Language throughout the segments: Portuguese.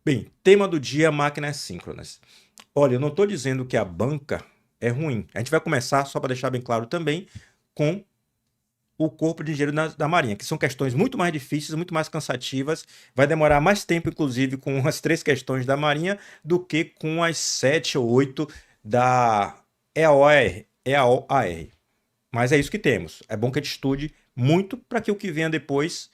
Bem, tema do dia, máquinas síncronas. Olha, eu não estou dizendo que a banca é ruim. A gente vai começar, só para deixar bem claro também, com o corpo de engenheiro da Marinha, que são questões muito mais difíceis, muito mais cansativas. Vai demorar mais tempo, inclusive, com as 3 questões da Marinha do que com as 7 ou 8 da EAOAR. Mas é isso que temos. É bom que a gente estude muito para que o que venha depois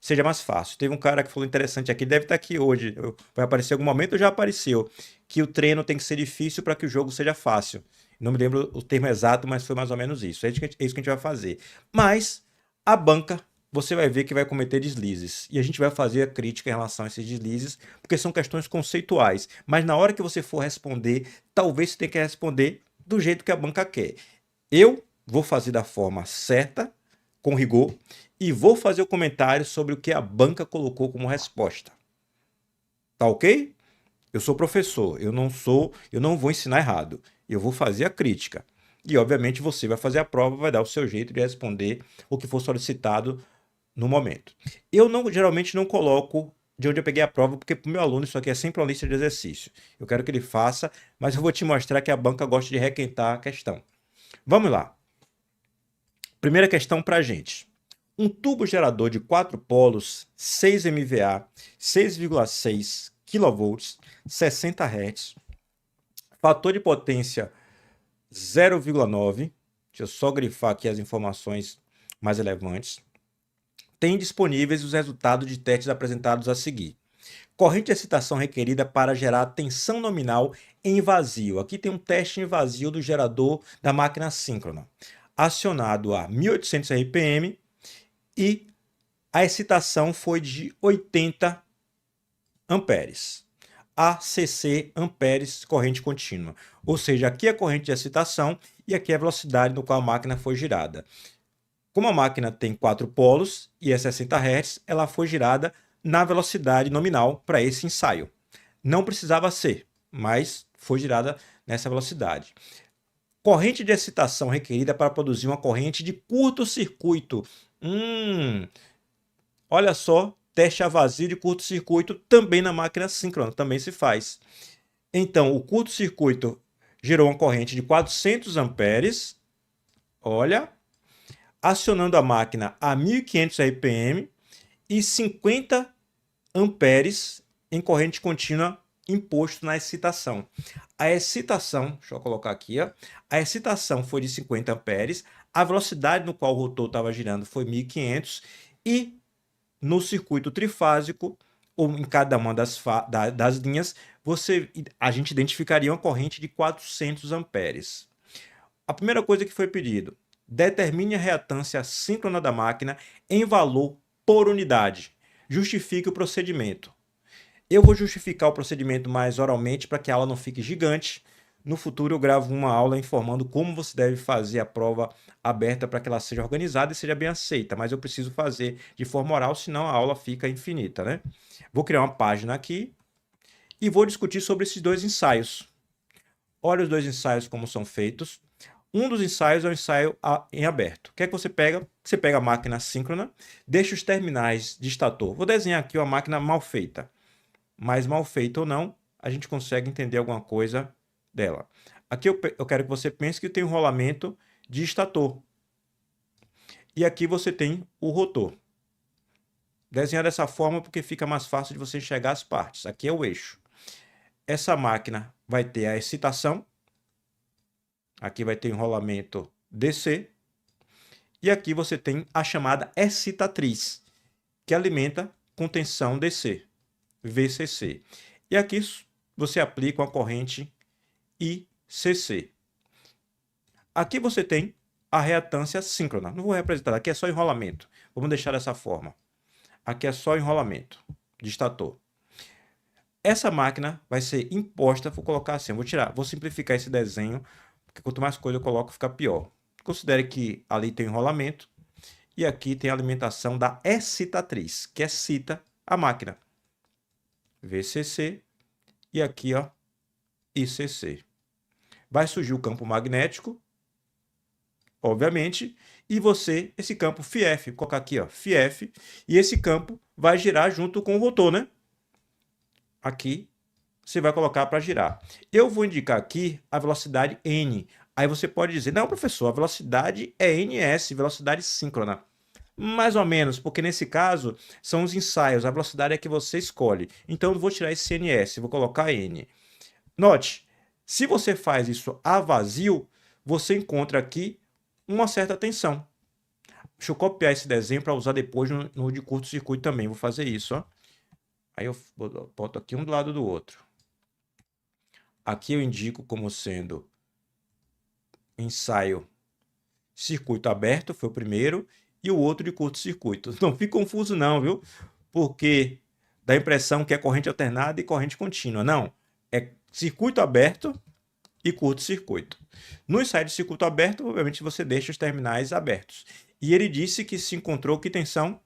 seja mais fácil. Teve um cara que falou interessante aqui, deve estar aqui hoje, vai aparecer em algum momento ou já apareceu, que o treino tem que ser difícil para que o jogo seja fácil. Não me lembro o termo exato, mas foi mais ou menos isso. É isso que a gente vai fazer. Mas a banca, você vai ver que vai cometer deslizes. E a gente vai fazer a crítica em relação a esses deslizes, porque são questões conceituais. Mas na hora que você for responder, talvez você tenha que responder do jeito que a banca quer. Eu vou fazer da forma certa, com rigor, e vou fazer o comentário sobre o que a banca colocou como resposta. Tá ok? Eu sou professor, eu não vou ensinar errado. Eu vou fazer a crítica. E obviamente você vai fazer a prova, vai dar o seu jeito de responder o que for solicitado no momento. Eu geralmente não coloco de onde eu peguei a prova, porque para o meu aluno isso aqui é sempre uma lista de exercício. Eu quero que ele faça, mas eu vou te mostrar que a banca gosta de requentar a questão. Vamos lá. Primeira questão para a gente. Um tubo gerador de 4 polos, 6 MVA, 6,6 kV, 60 Hz, fator de potência 0,9, deixa eu só grifar aqui as informações mais relevantes, tem disponíveis os resultados de testes apresentados a seguir. Corrente de excitação requerida para gerar tensão nominal em vazio. Aqui tem um teste em vazio do gerador da máquina síncrona, acionado a 1800 RPM e a excitação foi de 80 amperes. ACC, amperes, corrente contínua. Ou seja, aqui é a corrente de excitação e aqui é a velocidade no qual a máquina foi girada. Como a máquina tem 4 polos e é 60 Hz, ela foi girada na velocidade nominal para esse ensaio. Não precisava ser, mas foi girada nessa velocidade. Corrente de excitação requerida para produzir uma corrente de curto-circuito. Olha só, teste a vazio de curto-circuito também na máquina síncrona, também se faz. Então, o curto-circuito gerou uma corrente de 400 amperes, olha, acionando a máquina a 1500 RPM e 50 amperes em corrente contínua imposto na excitação. A excitação, deixa eu colocar aqui, ó, a excitação foi de 50 amperes, a velocidade no qual o rotor estava girando foi 1500 e no circuito trifásico, ou em cada uma das linhas, a gente identificaria uma corrente de 400 amperes. A primeira coisa que foi pedido, determine a reatância síncrona da máquina em valor por unidade. Justifique o procedimento. Eu vou justificar o procedimento mais oralmente para que a aula não fique gigante. No futuro eu gravo uma aula informando como você deve fazer a prova aberta para que ela seja organizada e seja bem aceita, mas eu preciso fazer de forma oral, senão a aula fica infinita, né? Vou criar uma página aqui e vou discutir sobre esses 2 ensaios. Olha os 2 ensaios como são feitos. Um dos ensaios é o ensaio em aberto. O que é que você pega? Você pega a máquina síncrona, deixa os terminais de estator. Vou desenhar aqui uma máquina mal feita. Mas mal feita ou não, a gente consegue entender alguma coisa dela. Aqui eu quero que você pense que tem um rolamento de estator. E aqui você tem o rotor. Desenhar dessa forma porque fica mais fácil de você enxergar as partes. Aqui é o eixo. Essa máquina vai ter a excitação. Aqui vai ter um rolamento DC. E aqui você tem a chamada excitatriz, que alimenta com tensão DC, VCC. E aqui você aplica uma corrente ICC. Aqui você tem a reatância síncrona. Não vou representar, aqui é só enrolamento. Vamos deixar dessa forma. Aqui é só enrolamento de estator. Essa máquina vai ser imposta, vou colocar assim, vou simplificar esse desenho, porque quanto mais coisa eu coloco, fica pior. Considere que ali tem enrolamento e aqui tem a alimentação da excitatriz, que excita a máquina. VCC e aqui, ó, ICC. Vai surgir o campo magnético, obviamente, e esse campo FIEF, vou colocar aqui, ó, FIEF, e esse campo vai girar junto com o rotor, né? aqui, você vai colocar para girar. Eu vou indicar aqui a velocidade N. Aí você pode dizer, não, professor, a velocidade é NS, velocidade síncrona. Mais ou menos, porque nesse caso são os ensaios, a velocidade é que você escolhe. Então eu vou tirar esse NS, vou colocar N. Note, se você faz isso a vazio, você encontra aqui uma certa tensão. Deixa eu copiar esse desenho para usar depois no de curto-circuito também. Vou fazer isso, ó. Aí eu boto aqui um do lado do outro. Aqui eu indico como sendo ensaio circuito aberto, foi o primeiro, e o outro de curto-circuito. Não fique confuso não, viu? Porque dá a impressão que é corrente alternada e corrente contínua. Não, é circuito aberto e curto-circuito. No ensaio de circuito aberto, obviamente você deixa os terminais abertos. E ele disse que se encontrou que tensão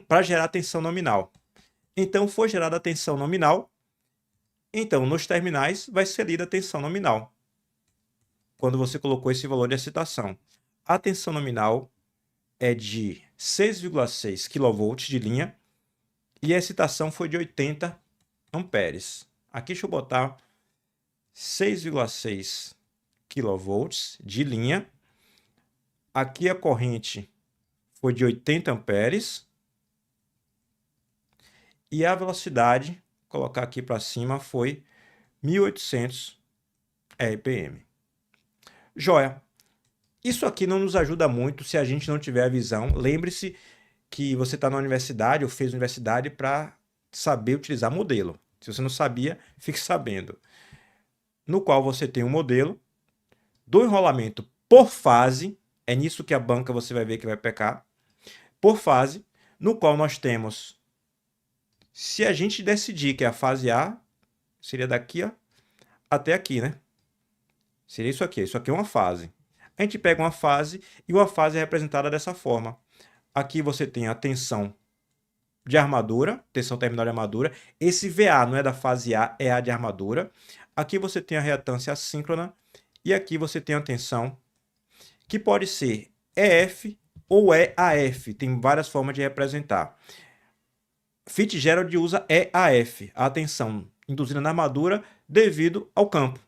para gerar tensão nominal. Então foi gerada a tensão nominal. Então nos terminais vai ser lida a tensão nominal. Quando você colocou esse valor de excitação. A tensão nominal é de 6,6 kV de linha e a excitação foi de 80 amperes. Aqui deixa eu botar 6,6 kV de linha. Aqui a corrente foi de 80 amperes. E a velocidade, vou colocar aqui para cima, foi 1.800 RPM. Joia. Isso aqui não nos ajuda muito se a gente não tiver a visão. Lembre-se que você está na universidade ou fez universidade para saber utilizar modelo. Se você não sabia, fique sabendo. No qual você tem um modelo do enrolamento por fase. É nisso que a banca você vai ver que vai pecar. Por fase, no qual nós temos, se a gente decidir que é a fase A, seria daqui ó, até aqui, né? Seria isso aqui. Isso aqui é uma fase. A gente pega uma fase e uma fase é representada dessa forma. Aqui você tem a tensão de armadura, tensão terminal de armadura. Esse VA não é da fase A, é a de armadura. Aqui você tem a reatância assíncrona e aqui você tem a tensão que pode ser EF ou EAF. Tem várias formas de representar. Fitzgerald usa EAF, a tensão induzida na armadura devido ao campo.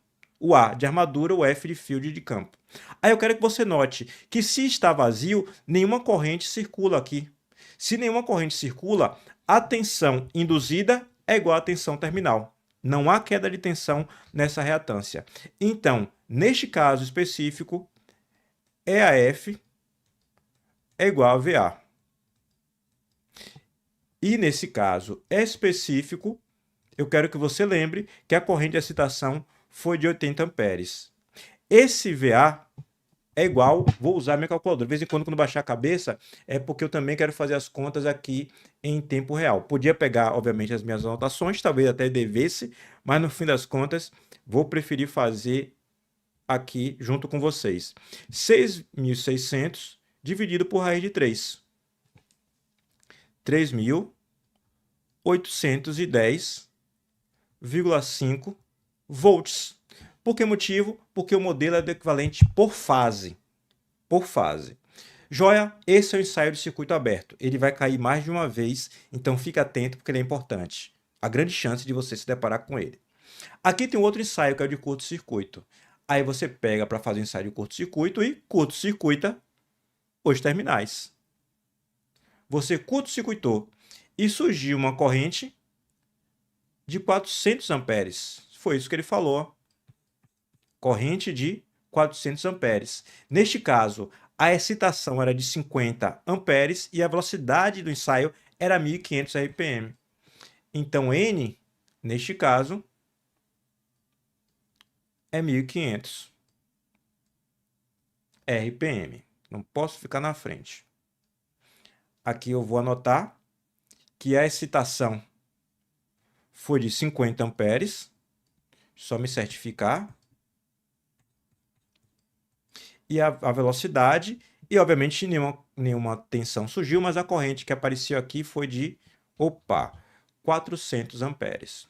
O A de armadura, o F de field de campo. Aí eu quero que você note que se está vazio, nenhuma corrente circula aqui. Se nenhuma corrente circula, a tensão induzida é igual à tensão terminal. Não há queda de tensão nessa reatância. Então, neste caso específico, EAF é igual a VA. E nesse caso específico, eu quero que você lembre que a corrente de excitação foi de 80 amperes. Esse VA é igual, vou usar minha calculadora. De vez em quando baixar a cabeça, é porque eu também quero fazer as contas aqui em tempo real. Podia pegar, obviamente, as minhas anotações, talvez até devesse, mas no fim das contas, vou preferir fazer aqui junto com vocês. 6.600 dividido por raiz de 3. 3.810,5 volts. Por que motivo? Porque o modelo é do equivalente por fase. Por fase. Joia, esse é o ensaio de circuito aberto. Ele vai cair mais de uma vez, então fique atento porque ele é importante. Há grande chance de você se deparar com ele. Aqui tem outro ensaio que é o de curto-circuito. Aí você pega para fazer o ensaio de curto-circuito e curto-circuita os terminais. Você curto-circuitou e surgiu uma corrente de 400 amperes. Foi isso que ele falou. Corrente de 400 amperes. Neste caso, a excitação era de 50 amperes e a velocidade do ensaio era 1.500 RPM. Então, N, neste caso, é 1.500 RPM. Não posso ficar na frente. Aqui eu vou anotar que a excitação foi de 50 amperes. Só me certificar. E a velocidade, e obviamente nenhuma tensão surgiu, mas a corrente que apareceu aqui foi de, 400 amperes.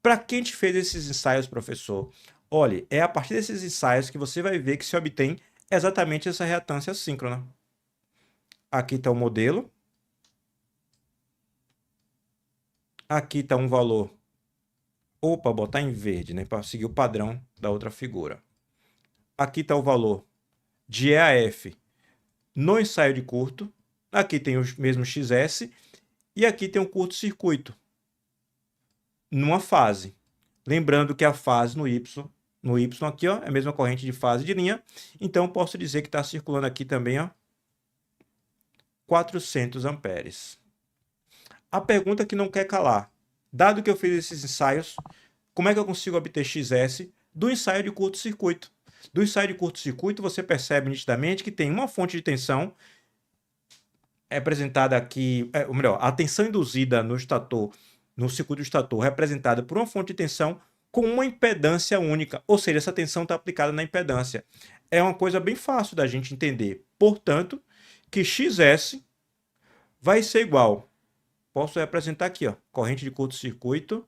Para quem te fez esses ensaios, professor? Olhe, é a partir desses ensaios que você vai ver que se obtém exatamente essa reatância síncrona. Aqui está o modelo. Aqui está um valor. Opa, botar em verde, né? Para seguir o padrão da outra figura. Aqui está o valor de EAF no ensaio de curto. Aqui tem o mesmo XS. E aqui tem um curto-circuito numa fase. Lembrando que a fase no Y aqui, ó, é a mesma corrente de fase de linha. Então, posso dizer que está circulando aqui também, ó, 400 amperes. A pergunta que não quer calar. Dado que eu fiz esses ensaios, como é que eu consigo obter XS do ensaio de curto-circuito? Do ensaio de curto-circuito, você percebe nitidamente que tem uma fonte de tensão representada aqui, ou melhor, a tensão induzida no estator, no circuito do estator, representada por uma fonte de tensão com uma impedância única, ou seja, essa tensão está aplicada na impedância. É uma coisa bem fácil da gente entender. Portanto, que XS vai ser igual. Posso representar aqui, ó, corrente de curto-circuito.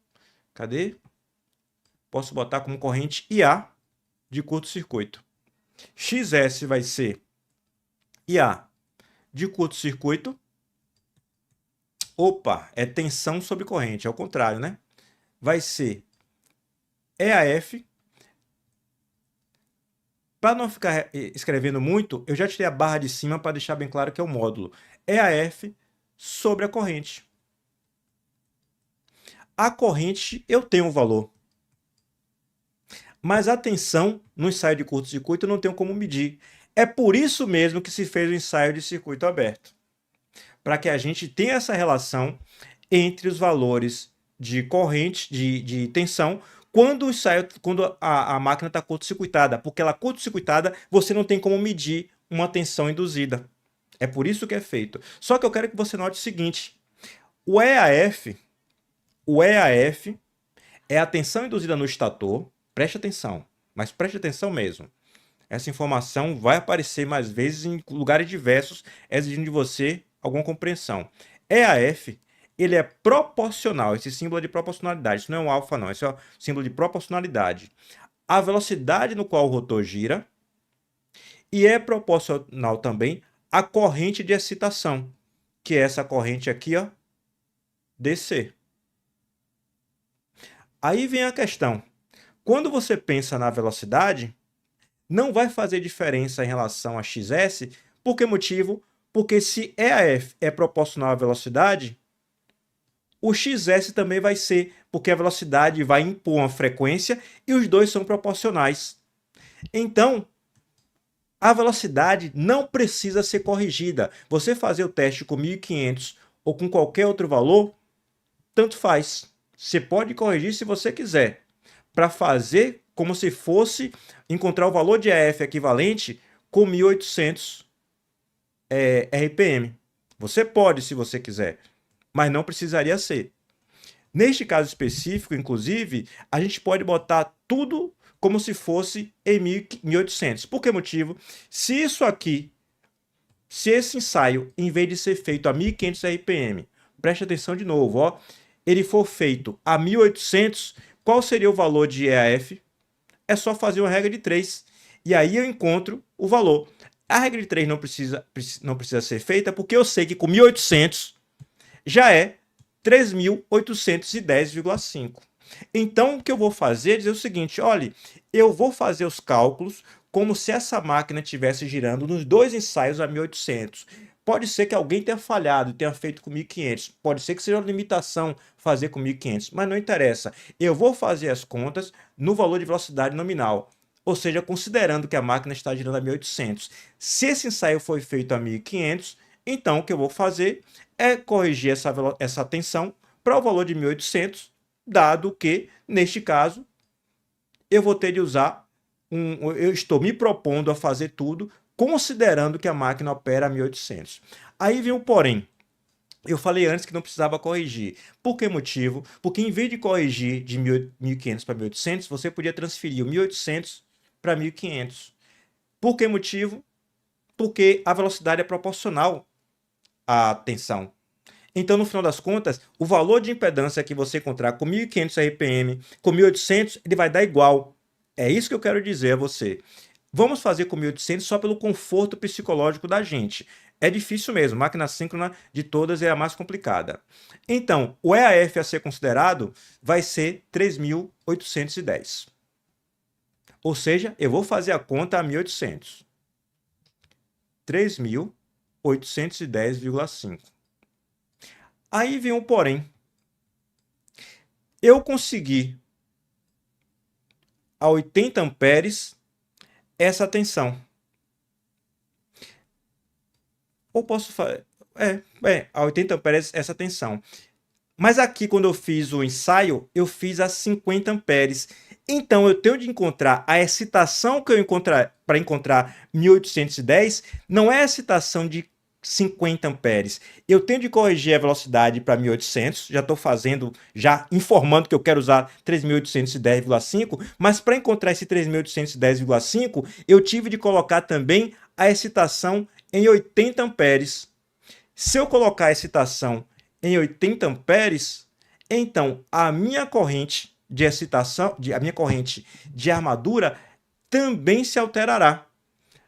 Cadê? Posso botar como corrente IA de curto-circuito. XS vai ser IA de curto-circuito. Opa, é tensão sobre corrente, é o contrário, né? Vai ser EAF. Para não ficar escrevendo muito, eu já tirei a barra de cima para deixar bem claro que é o módulo. EAF sobre a corrente. A corrente eu tenho um valor. Mas a tensão no ensaio de curto-circuito eu não tenho como medir. É por isso mesmo que se fez o ensaio de circuito aberto. Para que a gente tenha essa relação entre os valores de corrente, de tensão, quando a máquina está curto-circuitada. Porque ela curto-circuitada, você não tem como medir uma tensão induzida. É por isso que é feito. Só que eu quero que você note o seguinte. O EAF é a tensão induzida no estator. Preste atenção, mas preste atenção mesmo. Essa informação vai aparecer mais vezes em lugares diversos, exigindo de você alguma compreensão. EAF, ele é proporcional, esse símbolo é de proporcionalidade, isso não é um alfa não, esse é o símbolo de proporcionalidade. A velocidade no qual o rotor gira e é proporcional também à corrente de excitação, que é essa corrente aqui, ó, DC. Aí vem a questão. Quando você pensa na velocidade, não vai fazer diferença em relação a XS. Por que motivo? Porque se EAF é proporcional à velocidade, o XS também vai ser, porque a velocidade vai impor uma frequência e os dois são proporcionais. Então, a velocidade não precisa ser corrigida. Você fazer o teste com 1500 ou com qualquer outro valor, tanto faz. Você pode corrigir se você quiser, para fazer como se fosse encontrar o valor de EF equivalente com 1800 RPM. Você pode, se você quiser, mas não precisaria ser. Neste caso específico, inclusive, a gente pode botar tudo como se fosse em 1800. Por que motivo? Se isso aqui, se esse ensaio, em vez de ser feito a 1500 RPM, preste atenção de novo, ó, ele for feito a 1800, qual seria o valor de EAF? É só fazer uma regra de 3. E aí eu encontro o valor. A regra de 3 não precisa ser feita, porque eu sei que com 1800 já é 3.810,5. Então, o que eu vou fazer é dizer o seguinte, olha, eu vou fazer os cálculos como se essa máquina estivesse girando nos dois ensaios a 1800. Pode ser que alguém tenha falhado e tenha feito com 1500. Pode ser que seja uma limitação fazer com 1500, mas não interessa. Eu vou fazer as contas no valor de velocidade nominal, ou seja, considerando que a máquina está girando a 1800. Se esse ensaio foi feito a 1500, então o que eu vou fazer é corrigir essa tensão para o valor de 1800, dado que, neste caso, eu vou ter de usar eu estou me propondo a fazer tudo considerando que a máquina opera a 1800. Aí vem o porém. Eu falei antes que não precisava corrigir. Por que motivo? Porque em vez de corrigir de 1500 para 1800, você podia transferir o 1800 para 1500. Por que motivo? Porque a velocidade é proporcional à tensão. Então, no final das contas, o valor de impedância que você encontrar com 1500 RPM, com 1800, ele vai dar igual. É isso que eu quero dizer a você. Vamos fazer com 1800 só pelo conforto psicológico da gente. É difícil mesmo, máquina síncrona de todas é a mais complicada. Então, o EAF a ser considerado vai ser 3.810. Ou seja, eu vou fazer a conta a 1.800. 3.810,5. Aí vem um porém. Eu consegui a 80 amperes essa tensão. Ou posso fazer... a 80 amperes essa tensão. Mas aqui, quando eu fiz o ensaio, eu fiz a 50 amperes. Então, eu tenho de encontrar a excitação que eu encontrar para encontrar 1810, não é a excitação de 50 amperes. Eu tenho de corrigir a velocidade para 1800, já estou fazendo, já informando que eu quero usar 3.810,5, mas para encontrar esse 3.810,5, eu tive de colocar também a excitação em 80 amperes. Se eu colocar a excitação em 80 amperes, então a minha corrente de excitação, a minha corrente de armadura também se alterará.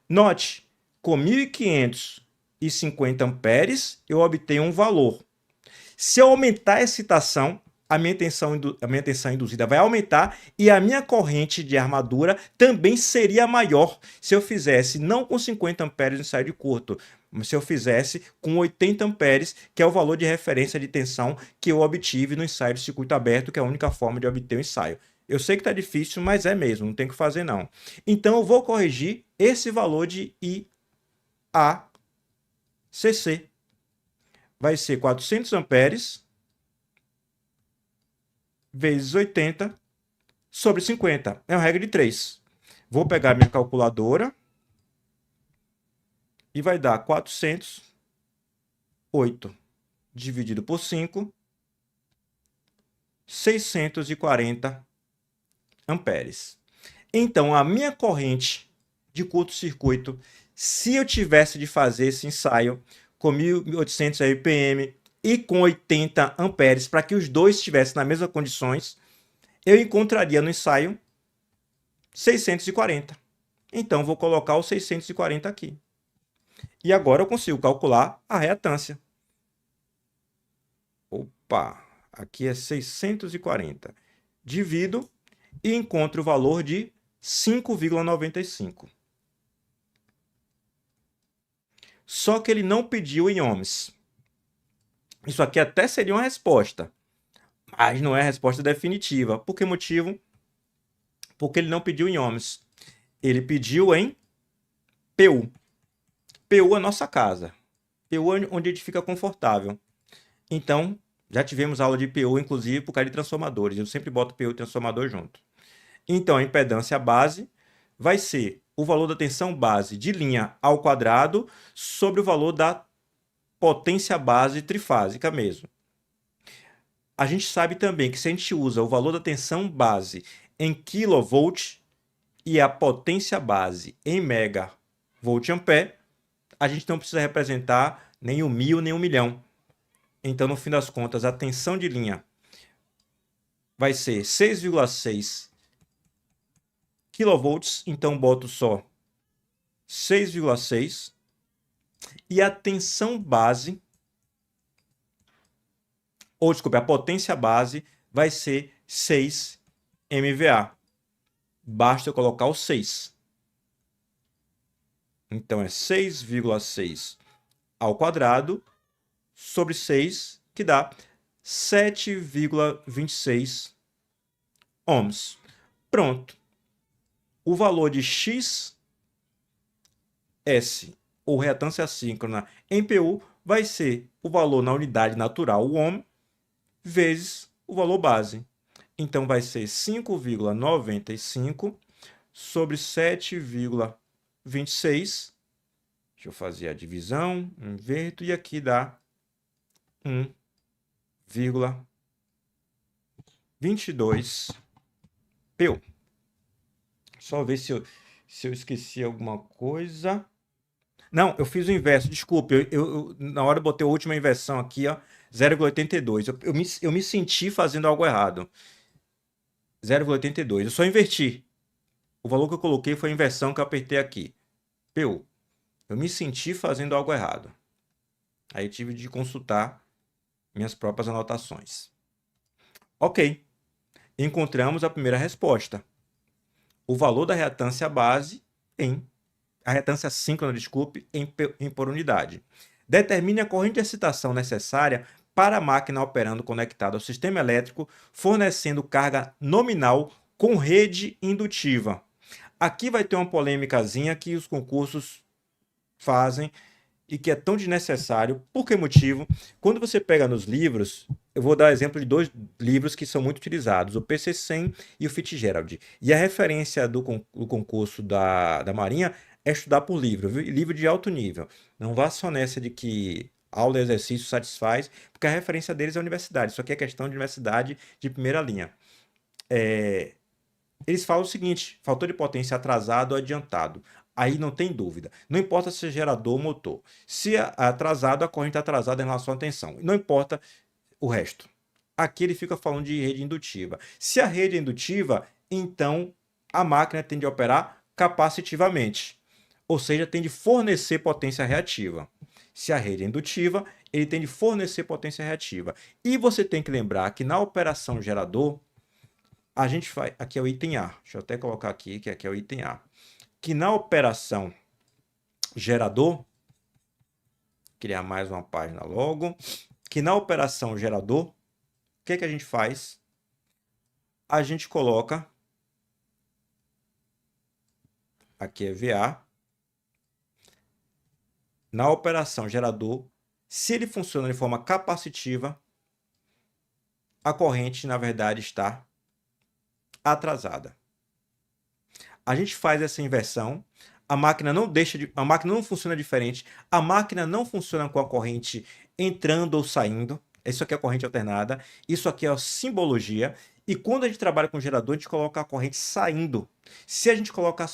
Note, com 1.550 amperes, eu obtenho um valor. Se eu aumentar a excitação, a minha tensão induzida vai aumentar e a minha corrente de armadura também seria maior se eu fizesse não com 50 amperes no ensaio de curto, mas se eu fizesse com 80 amperes, que é o valor de referência de tensão que eu obtive no ensaio de circuito aberto, que é a única forma de obter o ensaio. Eu sei que está difícil, mas é mesmo, não tem o que fazer não. Então eu vou corrigir esse valor de IACC. Vai ser 400 amperes vezes 80 sobre 50. É uma regra de 3. Vou pegar minha calculadora e vai dar 408 dividido por 5, 640 amperes. Então, a minha corrente de curto-circuito, se eu tivesse de fazer esse ensaio com 1.800 RPM e com 80 amperes, para que os dois estivessem nas mesmas condições, eu encontraria no ensaio 640. Então, vou colocar o 640 aqui. E agora eu consigo calcular a reatância. Opa, aqui é 640. Divido e encontro o valor de 5,95. Só que ele não pediu em ohms. Isso aqui até seria uma resposta, mas não é a resposta definitiva. Por que motivo? Porque ele não pediu em ohms. Ele pediu em PU. PU é nossa casa. PU é onde a gente fica confortável. Então, já tivemos aula de PU, inclusive, por causa de transformadores. Eu sempre boto PU e transformador junto. Então, a impedância base vai ser o valor da tensão base de linha ao quadrado sobre o valor da potência base trifásica mesmo. A gente sabe também que se a gente usa o valor da tensão base em kV e a potência base em megavolt-ampere, a gente não precisa representar nem o 1.000 nem 1.000.000. Então, no fim das contas, a tensão de linha vai ser 6,6 kV, então boto só 6,6. E a tensão base, ou desculpe, a potência base vai ser 6 MVA. Basta eu colocar o 6. Então, é 6,6 ao quadrado sobre 6, que dá 7,26 ohms. Pronto. O valor de X, S, ou reatância assíncrona em PU, vai ser o valor na unidade natural, o ohm, vezes o valor base. Então, vai ser 5,95 sobre 7,26. Deixa eu fazer a divisão, inverto, e aqui dá 1,22 PU. Só ver se eu esqueci alguma coisa. Não, eu fiz o inverso, desculpe. Na hora eu botei a última inversão aqui, ó, 0,82. Eu me senti fazendo algo errado. 0,82. Eu só inverti. O valor que eu coloquei foi a inversão que eu apertei aqui. PU. Eu me senti fazendo algo errado. Aí tive de consultar minhas próprias anotações. Ok. Encontramos a primeira resposta. O valor da reatância base a reatância síncrona, desculpe, por unidade. Determine a corrente de excitação necessária para a máquina operando conectada ao sistema elétrico, fornecendo carga nominal com rede indutiva. Aqui vai ter uma polêmicazinha que os concursos fazem e que é tão desnecessário. Por que motivo? Quando você pega nos livros, eu vou dar exemplo de dois livros que são muito utilizados, o PC100 e o Fitzgerald. E a referência do concurso da Marinha é estudar por livro, viu? Livro de alto nível. Não vá só nessa de que aula e exercício satisfaz, porque a referência deles é a universidade. Isso aqui é questão de universidade de primeira linha. Eles falam o seguinte: fator de potência atrasado ou adiantado. Aí não tem dúvida. Não importa se é gerador ou motor. Se é atrasado, a corrente é atrasada em relação à tensão. Não importa o resto. Aqui ele fica falando de rede indutiva. Se a rede é indutiva, então a máquina tende a operar capacitivamente. Ou seja, tem de fornecer potência reativa. Se a rede é indutiva, ele tem de fornecer potência reativa. E você tem que lembrar que na operação gerador, a gente faz. Aqui é o item A. Deixa eu até colocar aqui, que aqui é o item A. Que na operação gerador, criar mais uma página logo, que na operação gerador, o que a gente faz? A gente coloca, aqui é VA, na operação gerador, se ele funciona de forma capacitiva, a corrente, na verdade, está atrasada. A gente faz essa inversão, a máquina não funciona diferente, a máquina não funciona com a corrente entrando ou saindo. Isso aqui é a corrente alternada, isso aqui é a simbologia. E quando a gente trabalha com gerador, a gente coloca a corrente saindo. Se a gente coloca a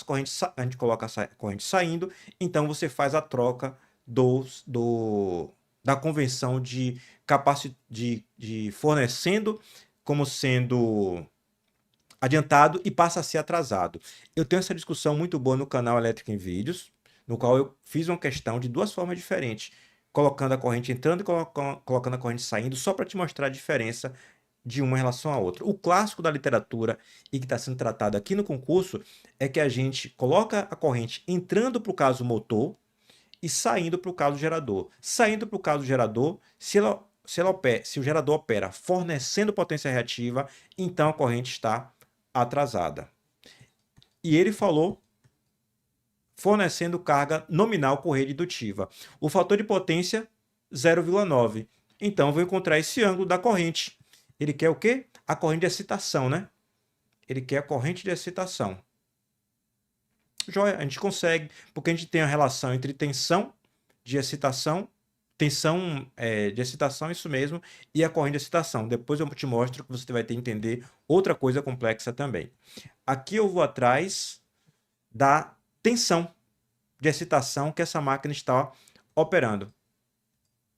corrente saindo, então você faz a troca da convenção de fornecendo como sendo adiantado e passa a ser atrasado. Eu tenho essa discussão muito boa no canal Elétrica em Vídeos, no qual eu fiz uma questão de duas formas diferentes, colocando a corrente entrando e colocando a corrente saindo, só para te mostrar a diferença de uma em relação à outra. O clássico da literatura e que está sendo tratado aqui no concurso é que a gente coloca a corrente entrando para o caso motor e saindo para o caso gerador. Saindo para o caso gerador, se o gerador opera fornecendo potência reativa, então a corrente está atrasada. E ele falou fornecendo carga nominal com rede indutiva. O fator de potência 0,9. Então vou encontrar esse ângulo da corrente. Ele quer o quê? A corrente de excitação, né? Ele quer a corrente de excitação. Joia, a gente consegue, porque a gente tem a relação entre tensão de excitação, de excitação, isso mesmo, e a corrente de excitação. Depois eu te mostro que você vai ter que entender outra coisa complexa também. Aqui eu vou atrás da tensão de excitação que essa máquina está operando.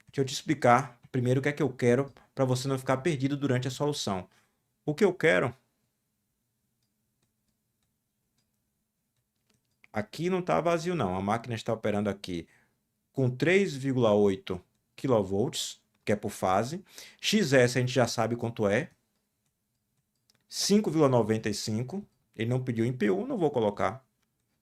Deixa eu te explicar primeiro o que é que eu quero para você não ficar perdido durante a solução. O que eu quero... Aqui não está vazio não, a máquina está operando aqui com 3,8 kV, que é por fase. XS a gente já sabe quanto é. 5,95. Ele não pediu em PU, não vou colocar.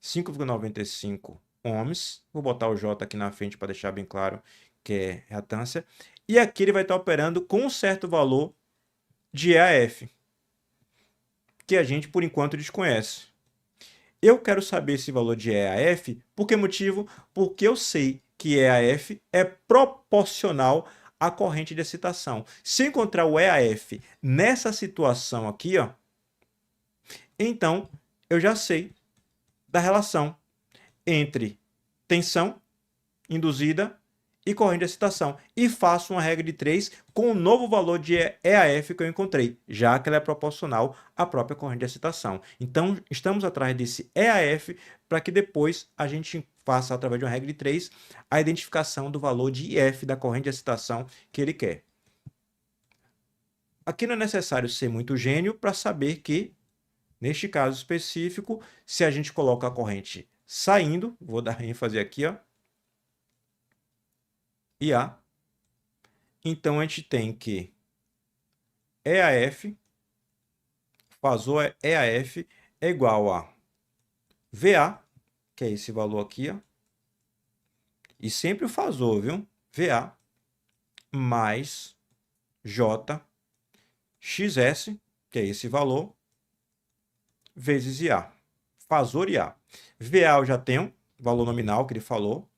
5,95 ohms. Vou botar o J aqui na frente para deixar bem claro que é reatância. E aqui ele vai estar operando com um certo valor de EAF, que a gente, por enquanto, desconhece. Eu quero saber esse valor de EAF. Por que motivo? Porque eu sei que EAF é proporcional à corrente de excitação. Se eu encontrar o EAF nessa situação aqui, ó, então eu já sei da relação entre tensão induzida e corrente de excitação. E faço uma regra de 3 com o novo valor de EAF que eu encontrei, já que ela é proporcional à própria corrente de excitação. Então, estamos atrás desse EAF para que depois a gente faça, através de uma regra de 3, a identificação do valor de IF da corrente de excitação que ele quer. Aqui não é necessário ser muito gênio para saber que Neste caso específico, se a gente coloca a corrente saindo, vou dar ênfase aqui, ó, IA, então a gente tem que EAF, fasor EAF é igual a VA, que é esse valor aqui, ó, e sempre o fasor, viu? VA mais J XS, que é esse valor, vezes IA. Fasor IA. VA eu já tenho, valor nominal que ele falou.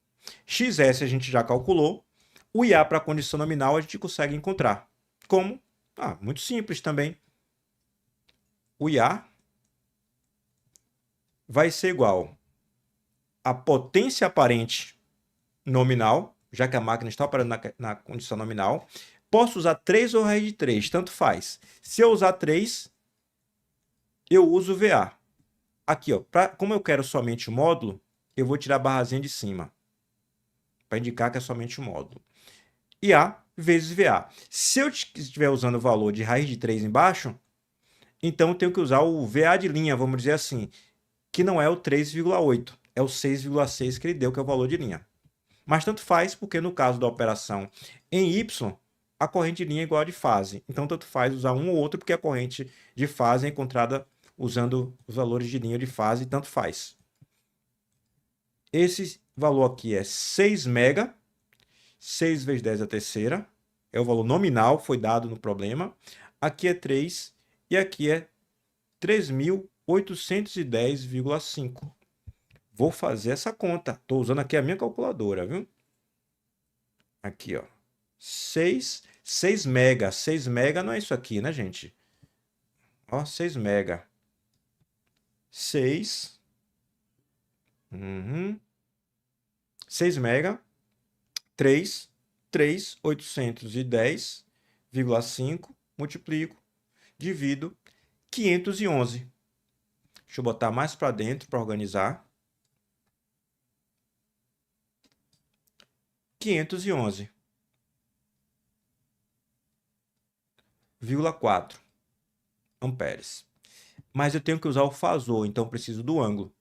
XS a gente já calculou. O IA para a condição nominal a gente consegue encontrar. Como? Muito simples também. O IA vai ser igual a potência aparente nominal, já que a máquina está operando na condição nominal. Posso usar 3 ou raiz de 3, tanto faz. Se eu usar 3, eu uso VA. Aqui, ó, como eu quero somente o módulo, eu vou tirar a barrazinha de cima, para indicar que é somente o módulo. IA vezes VA. Se eu estiver usando o valor de raiz de 3 embaixo, então eu tenho que usar o VA de linha, vamos dizer assim, que não é o 3,8, é o 6,6 que ele deu, que é o valor de linha. Mas tanto faz, porque no caso da operação em Y, a corrente de linha é igual a de fase. Então, tanto faz usar um ou outro, porque a corrente de fase é encontrada usando os valores de linha de fase, tanto faz. Esse valor aqui é 6 mega, 6 vezes 10 a terceira, é o valor nominal, foi dado no problema. Aqui é 3 e aqui é 3.810,5. Vou fazer essa conta. Estou usando aqui a minha calculadora, viu? Aqui, ó. 6 mega. 6 mega não é isso aqui, né, gente? Ó, 6 mega. 6. 6 mega. 3.810,5. Multiplico. Divido. 511. Deixa eu botar mais para dentro para organizar. 511,4 amperes. Mas eu tenho que usar o fasor, então eu preciso do ângulo.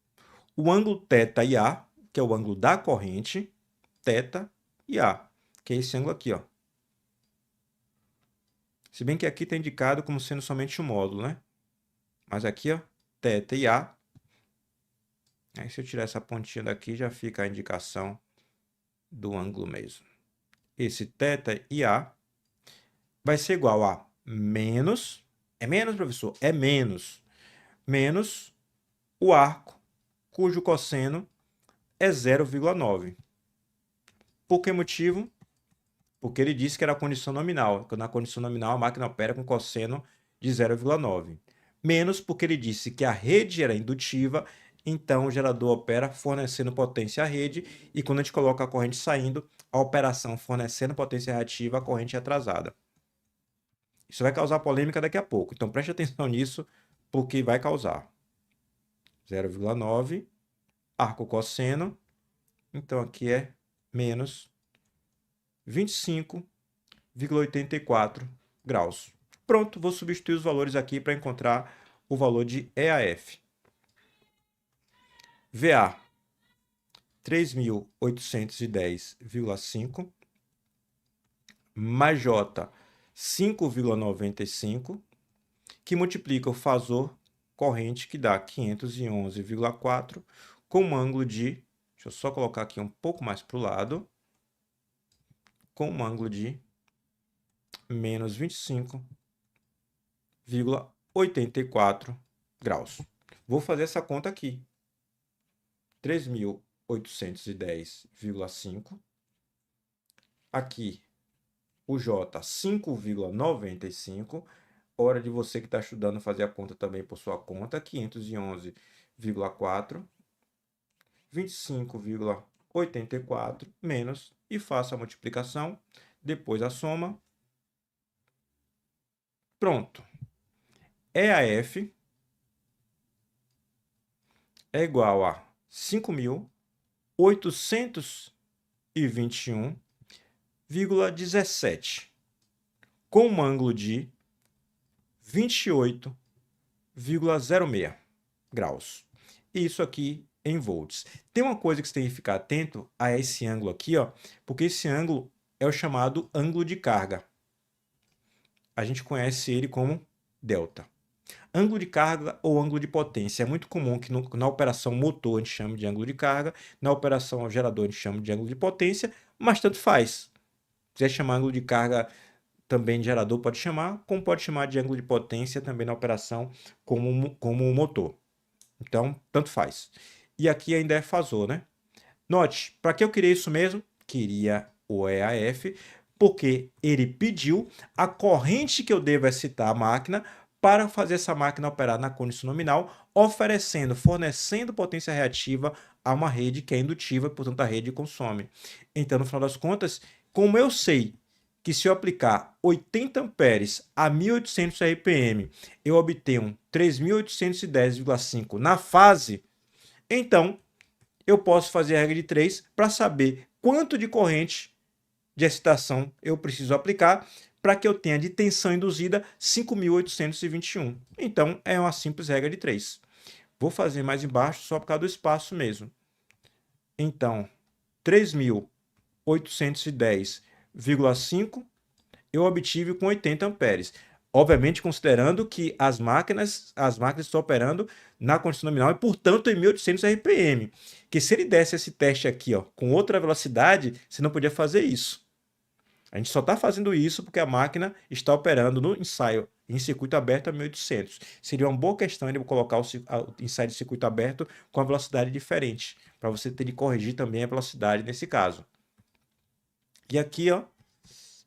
O ângulo θ e A, que é o ângulo da corrente, θ e A, que é esse ângulo aqui, ó. Se bem que aqui está indicado como sendo somente o módulo, né? Mas aqui, ó, θ e A. Aí se eu tirar essa pontinha daqui, já fica a indicação do ângulo mesmo. Esse θ e A vai ser igual a menos... É menos, professor? É menos. Menos o arco, cujo cosseno é 0,9. Por que motivo? Porque ele disse que era a condição nominal. Na condição nominal, a máquina opera com cosseno de 0,9. Menos porque ele disse que a rede era indutiva, então o gerador opera fornecendo potência à rede, e quando a gente coloca a corrente saindo, a operação fornecendo potência reativa, a corrente é atrasada. Isso vai causar polêmica daqui a pouco, então preste atenção nisso, porque vai causar. 0,9, arco cosseno, então aqui é menos 25,84 graus. Pronto, vou substituir os valores aqui para encontrar o valor de EAF. VA, 3.810,5, mais J, 5,95, que multiplica o fasor corrente, que dá 511,4, com um ângulo de, deixa eu só colocar aqui um pouco mais para o lado, com um ângulo de menos 25,84 graus. Vou fazer essa conta aqui. 3.810,5. Aqui, o J, 5,95. Hora de você que está estudando fazer a conta também por sua conta. 511,4. 25,84 menos, e faço a multiplicação, depois a soma. Pronto. EAF é igual a 5.821,17, com um ângulo de 28,5 0,06 graus. Isso aqui em volts. Tem uma coisa que você tem que ficar atento a esse ângulo aqui, ó, porque esse ângulo é o chamado ângulo de carga. A gente conhece ele como delta. Ângulo de carga ou ângulo de potência. É muito comum que na operação motor a gente chame de ângulo de carga, na operação gerador a gente chama de ângulo de potência, mas tanto faz. Se quiser chamar ângulo de carga também de gerador, pode chamar, como pode chamar de ângulo de potência também na operação como motor. Então, tanto faz. E aqui ainda é fasor, né? Note, para que eu queria isso mesmo? Queria o EAF, porque ele pediu a corrente que eu devo excitar a máquina para fazer essa máquina operar na condição nominal, fornecendo potência reativa a uma rede que é indutiva, portanto a rede consome. Então, no final das contas, como eu sei que se eu aplicar 80 amperes a 1.800 RPM, eu obtenho 3.810,5 na fase, então eu posso fazer a regra de 3 para saber quanto de corrente de excitação eu preciso aplicar para que eu tenha de tensão induzida 5.821. Então, é uma simples regra de 3. Vou fazer mais embaixo só por causa do espaço mesmo. Então, 3.810,5 eu obtive com 80 amperes. Obviamente, considerando que as máquinas estão operando na condição nominal e, portanto, em 1.800 RPM. Que se ele desse esse teste aqui, ó, com outra velocidade, você não podia fazer isso. A gente só está fazendo isso porque a máquina está operando no ensaio em circuito aberto a 1.800. Seria uma boa questão ele colocar o ensaio de circuito aberto com a velocidade diferente, para você ter de corrigir também a velocidade nesse caso. E aqui, ó,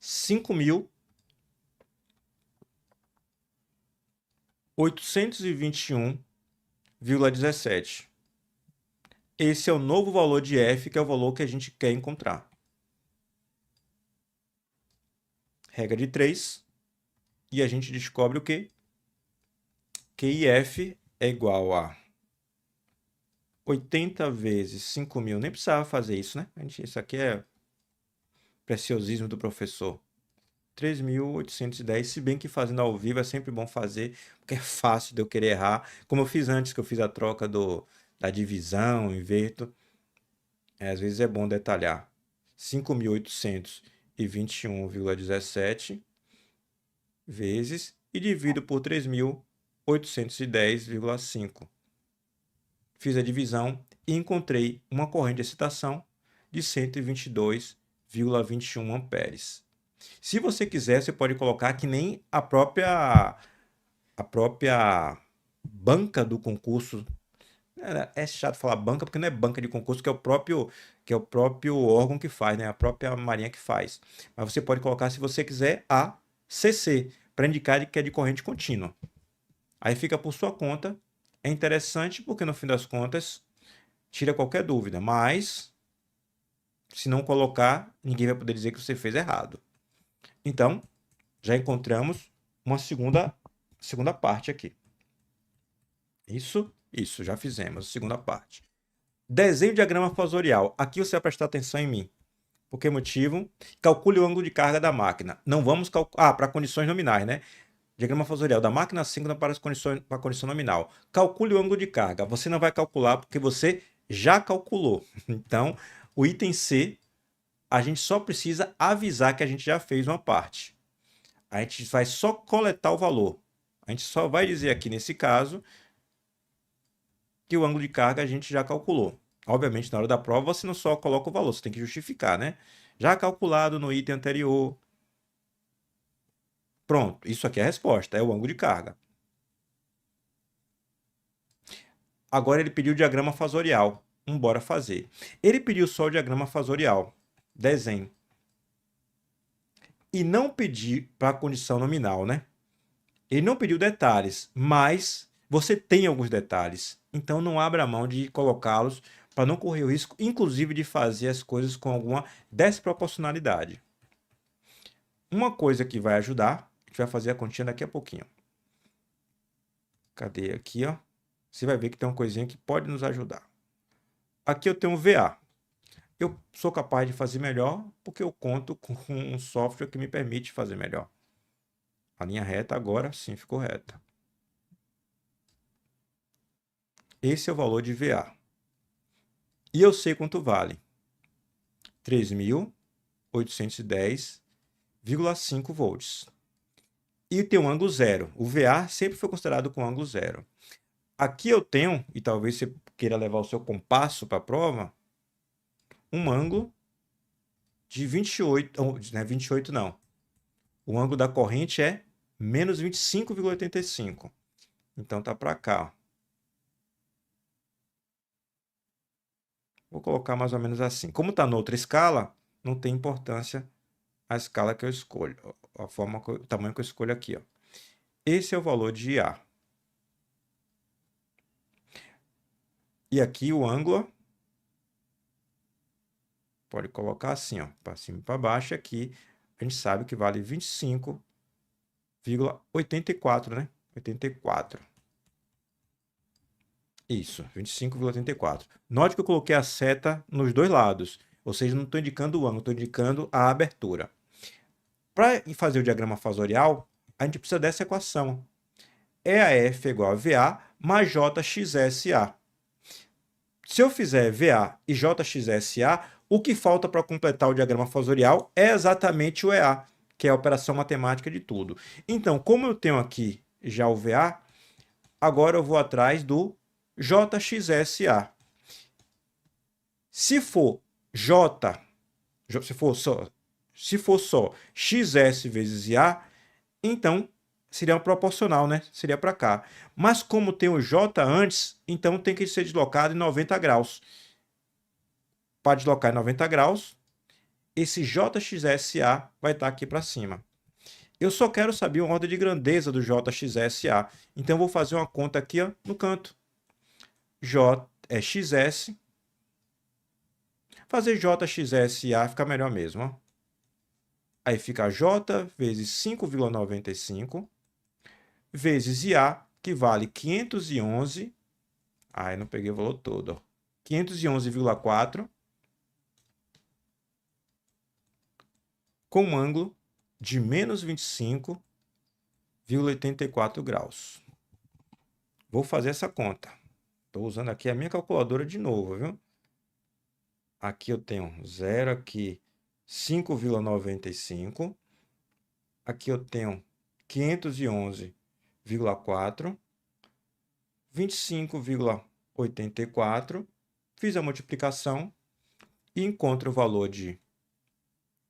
5.821,17. Esse é o novo valor de F, que é o valor que a gente quer encontrar. Regra de 3. E a gente descobre o quê? Que IF é igual a 80 vezes 5.000. Nem precisava fazer isso, né? Isso aqui é preciosismo do professor. 3.810, se bem que fazendo ao vivo é sempre bom fazer, porque é fácil de eu querer errar. Como eu fiz antes, que eu fiz a troca da divisão, inverto. Às vezes é bom detalhar. 5.821,17 vezes e divido por 3.810,5. Fiz a divisão e encontrei uma corrente de excitação de 122,21 amperes. Se você quiser, você pode colocar que nem a própria banca do concurso. É chato falar banca porque não é banca de concurso, que é o próprio órgão que faz, né? A própria Marinha que faz. Mas você pode colocar, se você quiser, a CC, para indicar que é de corrente contínua. Aí fica por sua conta. É interessante porque, no fim das contas, tira qualquer dúvida. Mas, se não colocar, ninguém vai poder dizer que você fez errado. Então, já encontramos uma segunda parte aqui. Isso, já fizemos a segunda parte. Desenho diagrama fasorial. Aqui você vai prestar atenção em mim. Por que motivo? Calcule o ângulo de carga da máquina. Não vamos calcular. Para condições nominais, né? Diagrama fasorial da máquina síncrona para a condição nominal. Calcule o ângulo de carga. Você não vai calcular porque você já calculou. Então, o item C, a gente só precisa avisar que a gente já fez uma parte. A gente vai só coletar o valor. A gente só vai dizer aqui nesse caso que o ângulo de carga a gente já calculou. Obviamente, na hora da prova, você não só coloca o valor, você tem que justificar, né? Já calculado no item anterior. Pronto, isso aqui é a resposta, é o ângulo de carga. Agora ele pediu o diagrama fasorial. Bora fazer. Ele pediu só o diagrama fasorial. Desenho. E não pediu para a condição nominal, né? Ele não pediu detalhes, mas você tem alguns detalhes. Então não abra mão de colocá-los para não correr o risco, inclusive, de fazer as coisas com alguma desproporcionalidade. Uma coisa que vai ajudar, a gente vai fazer a continha daqui a pouquinho. Cadê aqui, ó? Você vai ver que tem uma coisinha que pode nos ajudar. Aqui eu tenho um VA. Eu sou capaz de fazer melhor porque eu conto com um software que me permite fazer melhor. A linha reta agora sim ficou reta. Esse é o valor de VA. E eu sei quanto vale. 3.810,5 volts. E tem um ângulo zero. O VA sempre foi considerado com ângulo zero. Aqui eu tenho, e talvez você queira levar o seu compasso para a prova, um ângulo de 28, não é 28 não. O ângulo da corrente é menos 25,85. Então tá para cá. Vou colocar mais ou menos assim. Como está noutra escala, não tem importância a escala que eu escolho, a forma, o tamanho que eu escolho aqui, ó. Esse é o valor de IA. E aqui o ângulo, pode colocar assim, ó, para cima e para baixo. Aqui a gente sabe que vale 25,84, né? 84. Isso, 25,84. Note que eu coloquei a seta nos dois lados, ou seja, não estou indicando o ângulo, estou indicando a abertura. Para fazer o diagrama fasorial, a gente precisa dessa equação. EAF é igual a VA mais JXSA. Se eu fizer VA e JXSA, o que falta para completar o diagrama fasorial é exatamente o EA, que é a operação matemática de tudo. Então, como eu tenho aqui já o VA, agora eu vou atrás do JXSA. Se for se for só XS vezes IA, então seria proporcional, né? Seria para cá. Mas como tem o J antes, então tem que ser deslocado em 90 graus. Para deslocar em 90 graus, esse JXSA vai estar aqui para cima. Eu só quero saber uma ordem de grandeza do JXSA. Então, eu vou fazer uma conta aqui, ó, no canto. J é XS. Fazer JXSA fica melhor mesmo, ó. Aí fica J vezes 5,95 vezes IA, que vale 511. Ah, eu não peguei o valor todo. 511,4 com um ângulo de menos 25,84 graus. Vou fazer essa conta. Estou usando aqui a minha calculadora de novo, viu? Aqui eu tenho 0, aqui 5,95. Aqui eu tenho 511,4. 25,84. Fiz a multiplicação e encontro o valor de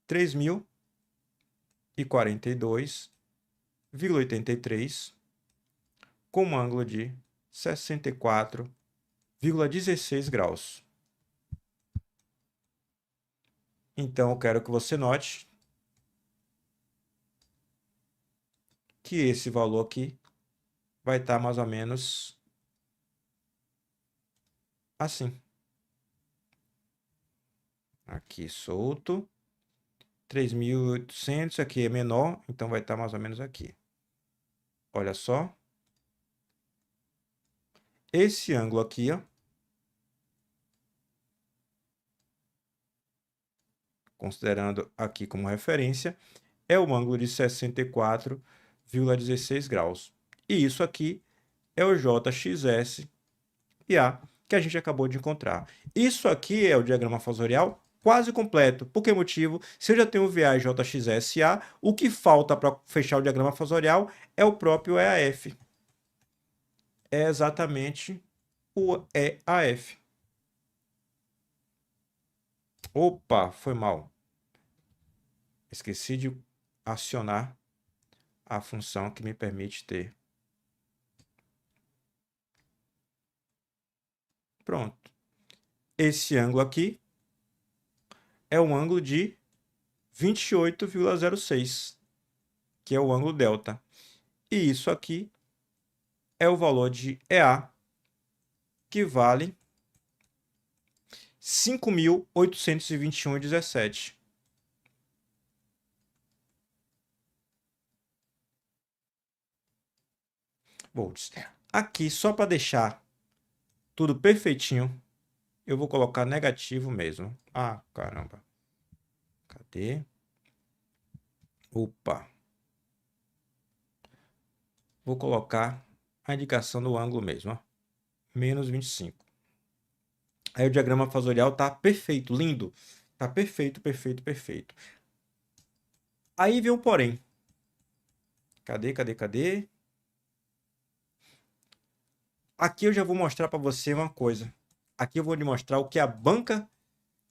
3.042,83 com um ângulo de 64,16 graus. Então, eu quero que você note que esse valor aqui vai estar mais ou menos assim. Aqui solto. 3.800, aqui é menor, então vai estar mais ou menos aqui. Olha só. Esse ângulo aqui, ó, considerando aqui como referência, é o ângulo de 64,16 graus. E isso aqui é o JXS e A, que a gente acabou de encontrar. Isso aqui é o diagrama fasorial quase completo. Por que motivo? Se eu já tenho o VA e JXSA, o que falta para fechar o diagrama fasorial é o próprio EAF. É exatamente o EAF. Opa, foi mal. Esqueci de acionar a função que me permite ter. Pronto. Esse ângulo aqui é um ângulo de 28,06, que é o ângulo delta. E isso aqui é o valor de EA, que vale 5.821,17. Volts. Aqui, só para deixar tudo perfeitinho, eu vou colocar negativo mesmo. Ah, caramba. Cadê? Opa. Vou colocar a indicação do ângulo mesmo, ó. menos 25. Aí o diagrama fasorial tá perfeito, lindo. Tá perfeito, perfeito, perfeito. Aí vem o porém. Cadê? Aqui eu já vou mostrar para você uma coisa. Aqui eu vou lhe mostrar o que a banca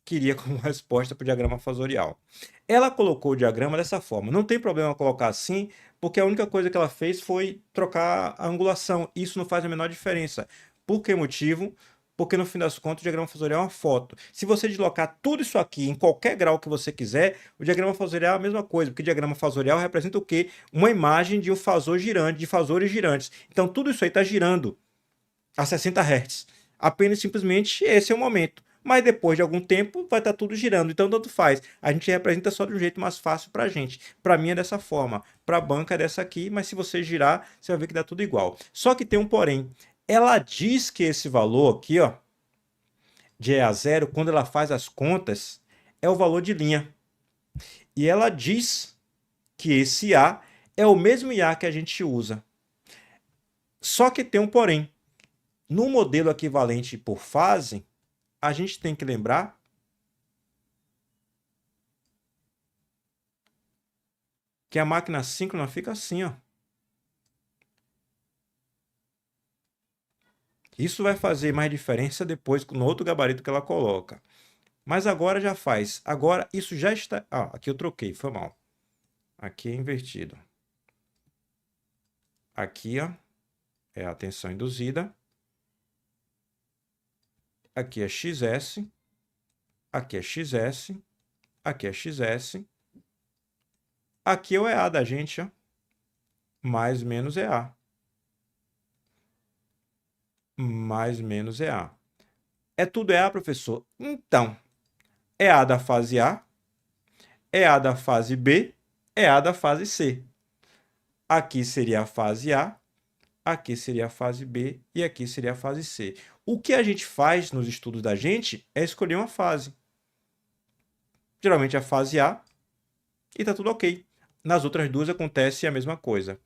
queria como resposta para o diagrama fasorial. Ela colocou o diagrama dessa forma. Não tem problema colocar assim, porque a única coisa que ela fez foi trocar a angulação. Isso não faz a menor diferença. Por que motivo? Porque no fim das contas o diagrama fasorial é uma foto. Se você deslocar tudo isso aqui em qualquer grau que você quiser, o diagrama fasorial é a mesma coisa, porque o diagrama fasorial representa o quê? Uma imagem de um fasor girante, de fasores girantes. Então tudo isso aí está girando a 60 Hz. Apenas simplesmente esse é o momento. Mas depois de algum tempo vai estar tudo girando. Então tanto faz. A gente representa só de um jeito mais fácil para a gente. Para mim é dessa forma. Para a banca é dessa aqui. Mas se você girar, você vai ver que dá tudo igual. Só que tem um porém. Ela diz que esse valor aqui, ó, de E a 0, quando ela faz as contas, é o valor de linha. E ela diz que esse A é o mesmo IA que a gente usa. Só que tem um porém. No modelo equivalente por fase, a gente tem que lembrar que a máquina síncrona fica assim, ó. Isso vai fazer mais diferença depois no outro gabarito que ela coloca. Mas agora já faz. Agora isso já está... Ah, aqui eu troquei, foi mal. Aqui é invertido. Aqui, ó, é a tensão induzida. Aqui é XS. Aqui é XS. Aqui é XS. Aqui é o EA da gente, ó. Mais menos EA. Mais menos EA. É tudo EA, professor? Então, EA da fase A, EA da fase B, EA da fase C. Aqui seria a fase A, aqui seria a fase B e aqui seria a fase C. O que a gente faz nos estudos da gente é escolher uma fase. Geralmente a fase A e tá tudo ok. Nas outras duas acontece a mesma coisa.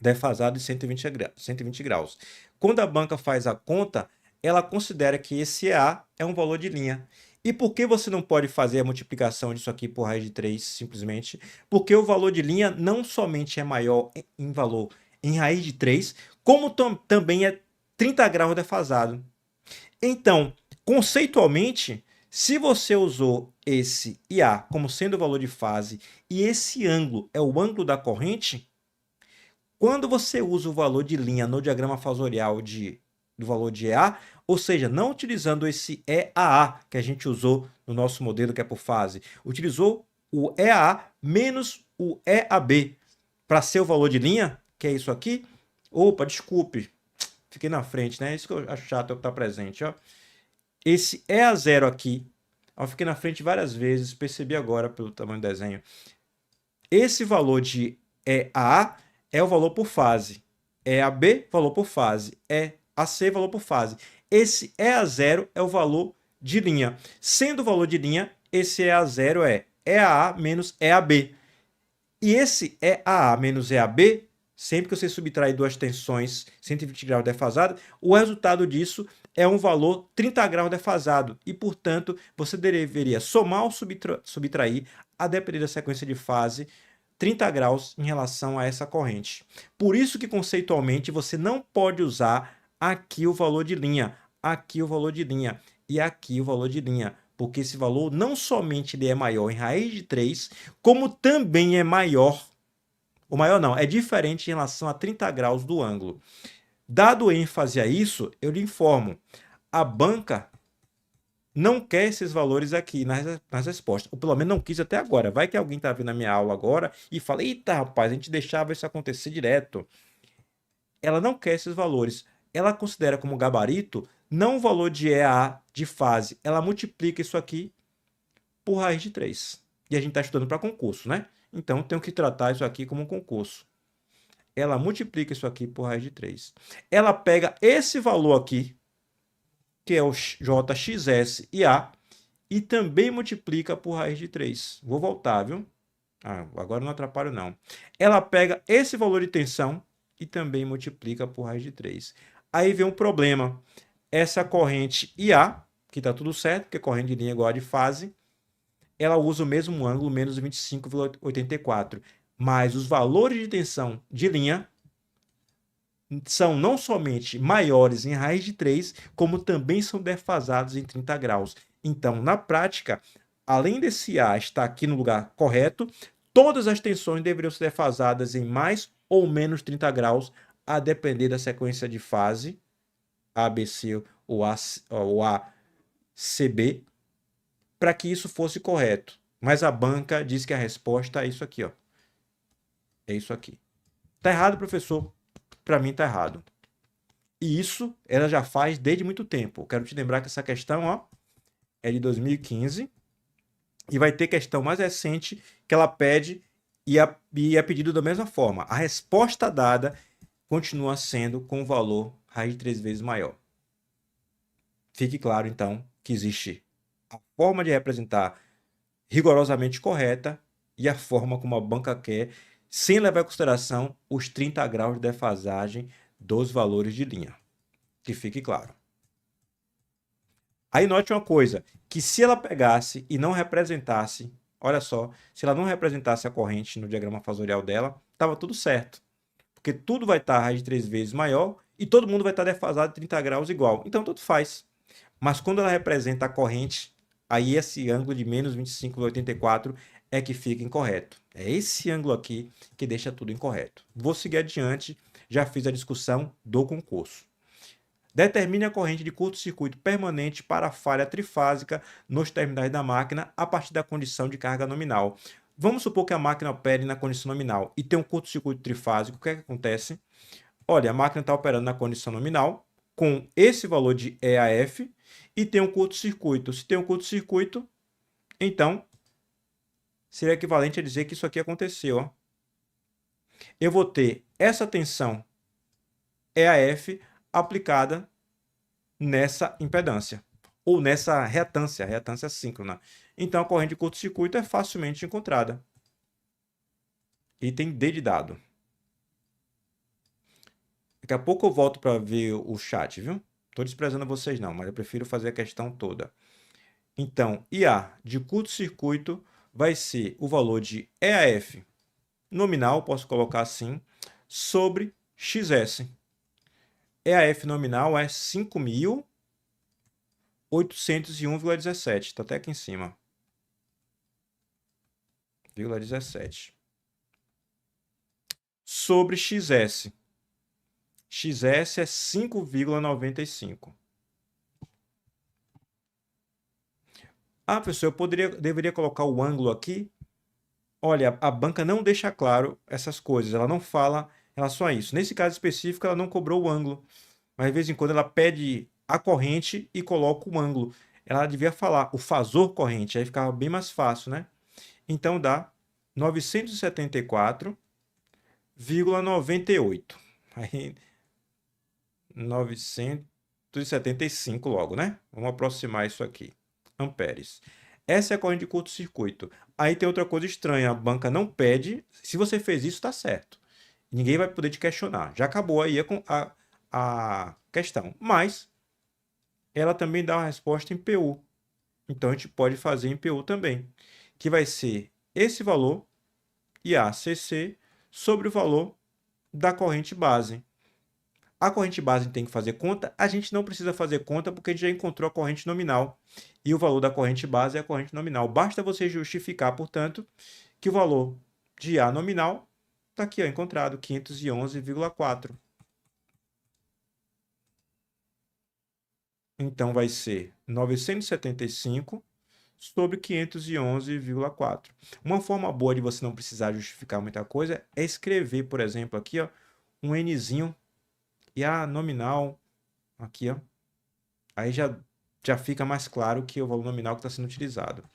Defasado de 120 graus. Quando a banca faz a conta, ela considera que esse EA é um valor de linha. E por que você não pode fazer a multiplicação disso aqui por raiz de 3 simplesmente? Porque o valor de linha não somente é maior em valor em raiz de 3, como também é 30 graus defasado. Então, conceitualmente, se você usou esse IA como sendo o valor de fase e esse ângulo é o ângulo da corrente, quando você usa o valor de linha no diagrama fasorial do valor de EA, ou seja, não utilizando esse EAA que a gente usou no nosso modelo que é por fase, utilizou o EAA menos o EAB para ser o valor de linha, que é isso aqui. Opa, desculpe, fiquei na frente, né? Isso que eu acho chato eu estar presente, ó. Esse EA0 aqui, eu fiquei na frente várias vezes, percebi agora pelo tamanho do desenho. Esse valor de EAA é o valor por fase. EAB, valor por fase. EAC, valor por fase. Esse EA0 é o valor de linha. Sendo o valor de linha, esse EA0 é EAA menos EAB. E esse EAA menos EAB, sempre que você subtrair duas tensões 120 graus defasado, o resultado disso é um valor 30 graus defasado. E, portanto, você deveria somar ou subtrair, a depender da sequência de fase, 30 graus em relação a essa corrente. Por isso que, conceitualmente, você não pode usar aqui o valor de linha, aqui o valor de linha e aqui o valor de linha, porque esse valor não somente ele é maior em raiz de 3, como também é maior, o maior não, é diferente em relação a 30 graus do ângulo. Dado ênfase a isso, eu lhe informo, a banca não quer esses valores aqui nas respostas, ou pelo menos não quis até agora. Vai que alguém está vendo a minha aula agora e fala, eita rapaz, a gente deixava isso acontecer direto. Ela não quer esses valores. Ela considera como gabarito não o valor de EA de fase, ela multiplica isso aqui por raiz de 3. E a gente está estudando para concurso, né? Então, tenho que tratar isso aqui como um concurso. Ela multiplica isso aqui por raiz de 3. Ela pega esse valor aqui, que é o JXS e A, e também multiplica por raiz de 3. Vou voltar, viu? Agora não atrapalho, não. Ela pega esse valor de tensão e também multiplica por raiz de 3. Aí vem um problema. Essa corrente IA, que está tudo certo, porque corrente de linha é igual a de fase, ela usa o mesmo ângulo, menos 25,84. Mas os valores de tensão de linha são não somente maiores em raiz de 3, como também são defasados em 30 graus. Então, na prática, além desse A estar aqui no lugar correto, todas as tensões deveriam ser defasadas em mais ou menos 30 graus, a depender da sequência de fase, ABC ou ACB, para que isso fosse correto. Mas a banca diz que a resposta é isso aqui, ó. É isso aqui. Tá errado, professor? Para mim tá errado. E isso ela já faz desde muito tempo. Quero te lembrar que essa questão, ó, é de 2015 e vai ter questão mais recente que ela pede e é pedido da mesma forma. A resposta dada continua sendo com o valor raiz de 3 vezes maior. Fique claro, então, que existe a forma de representar rigorosamente correta e a forma como a banca quer, sem levar em consideração os 30 graus de defasagem dos valores de linha. Que fique claro. Aí note uma coisa, que se ela pegasse e não representasse, olha só, se ela não representasse a corrente no diagrama fasorial dela, estava tudo certo. Porque tudo vai estar a raiz de 3 vezes maior e todo mundo vai estar defasado de 30 graus igual. Então tudo faz. Mas quando ela representa a corrente, aí esse ângulo de menos 25,84 é que fica incorreto. É esse ângulo aqui que deixa tudo incorreto. Vou seguir adiante, já fiz a discussão do concurso. Determine a corrente de curto-circuito permanente para a falha trifásica nos terminais da máquina a partir da condição de carga nominal. Vamos supor que a máquina opere na condição nominal e tem um curto-circuito trifásico. O que é que acontece? Olha, a máquina está operando na condição nominal com esse valor de EAF e tem um curto-circuito. Se tem um curto-circuito, então seria equivalente a dizer que isso aqui aconteceu. Ó. Eu vou ter essa tensão EAF aplicada nessa impedância ou nessa reatância síncrona. Então a corrente de curto-circuito é facilmente encontrada. Item D de dado. Daqui a pouco eu volto para ver o chat, viu? Estou desprezando vocês não, mas eu prefiro fazer a questão toda. Então, IA de curto-circuito vai ser o valor de EAF nominal, posso colocar assim, sobre XS. EAF nominal é 5.801,17. Está até aqui em cima. 17. Sobre XS. XS é 5,95. Ah, professor, deveria colocar o ângulo aqui? Olha, a banca não deixa claro essas coisas. Ela não fala em relação a isso. Nesse caso específico, ela não cobrou o ângulo. Mas de vez em quando ela pede a corrente e coloca o ângulo. Ela devia falar o fasor corrente, aí ficava bem mais fácil, né? Então dá 974,98. Aí 975 logo, né? Vamos aproximar isso aqui. Amperes. Essa é a corrente de curto-circuito. Aí tem outra coisa estranha, a banca não pede. Se você fez isso, está certo. Ninguém vai poder te questionar. Já acabou aí a questão. Mas ela também dá uma resposta em PU. Então a gente pode fazer em PU também, que vai ser esse valor IACC sobre o valor da corrente base. A corrente base tem que fazer conta, a gente não precisa fazer conta porque a gente já encontrou a corrente nominal. E o valor da corrente base é a corrente nominal. Basta você justificar, portanto, que o valor de A nominal está aqui, ó, encontrado, 511,4. Então vai ser 975 sobre 511,4. Uma forma boa de você não precisar justificar muita coisa é escrever, por exemplo, aqui, ó, um Nzinho e a nominal aqui, ó. Aí já fica mais claro que é o valor nominal que está sendo utilizado.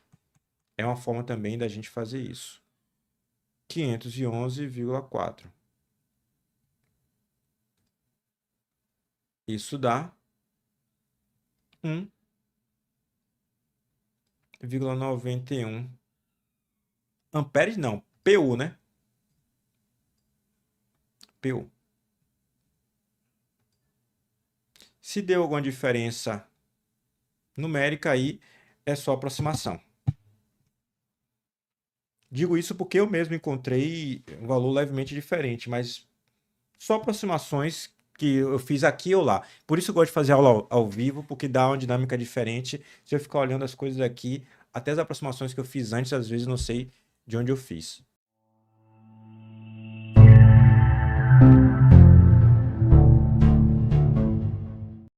É uma forma também da gente fazer isso. 511,4. Isso dá 1,91 amperes, não, PU, né? PU. Se deu alguma diferença numérica aí, é só aproximação. Digo isso porque eu mesmo encontrei um valor levemente diferente, mas só aproximações que eu fiz aqui ou lá. Por isso eu gosto de fazer aula ao vivo, porque dá uma dinâmica diferente. Se eu ficar olhando as coisas aqui, até as aproximações que eu fiz antes, às vezes não sei de onde eu fiz.